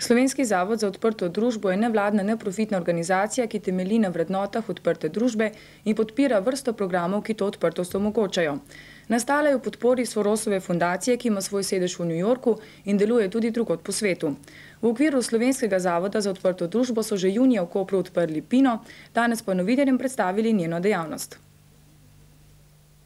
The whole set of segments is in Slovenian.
Slovenski zavod za odprto družbo je nevladna neprofitna organizacija, ki temelji na vrednotah odprte družbe in podpira vrsto programov, ki to odprtost omogočajo. Nastala je v podpori Sorosove fundacije, ki ima svoj sedež v New Yorku in deluje tudi drugod po svetu. V okviru Slovenskega zavoda za odprto družbo so že junija v Kopru odprli Pino, danes pa novinarjem predstavili njeno dejavnost.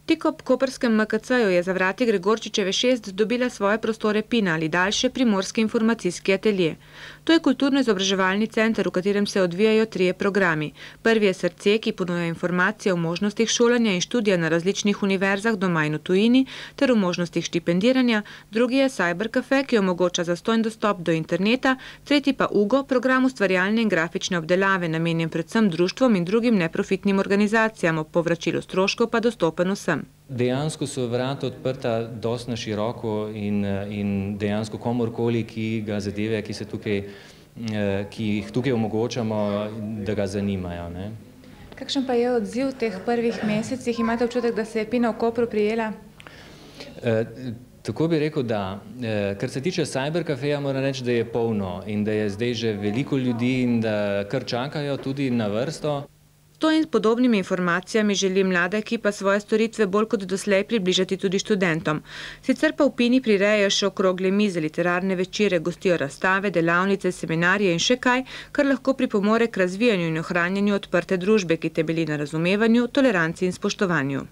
Tik ob koprskem MKC-ju je za vrati Gregorčičeve 6 dobila svoje prostore Pina ali daljše Primorski informacijski atelje. To je kulturno-izobraževalni center, v katerem se odvijajo 3 programi. Prvi je Srce, ki ponuja informacije o možnostih šolanja in študija na različnih univerzah doma in v tujini ter o možnostih štipendiranja. Drugi je Cyber Cafe, ki omogoča zastonj dostop do interneta. Tretji pa Ugo, program ustvarjalne in grafične obdelave, namenjen predvsem društvom in drugim neprofitnim organizacijam, ob povračilu stroškov pa dostopen vsem. Dejansko so vrata odprta dosti na široko in dejansko komorkoli, ki ga zadeve, ki jih tukaj omogočamo, da ga zanimajo. Kakšen pa je odziv v teh prvih mesecih? Imate občutek, da se je Pina v Kopru prijela? Tako bi rekel, da. Kar se tiče Cyber Cafeja, moram reči, da je polno in da je zdaj že veliko ljudi in da kar čakajo tudi na vrsto. To in s podobnimi informacijami želi mlada ekipa svoje storitve bolj kot doslej približati tudi študentom. Sicer pa v Pini prirejajo še okrogle mize, literarne večere, gostijo razstave, delavnice, seminarje in še kaj, kar lahko pripomore k razvijanju in ohranjanju odprte družbe, ki temelji na razumevanju, toleranci in spoštovanju.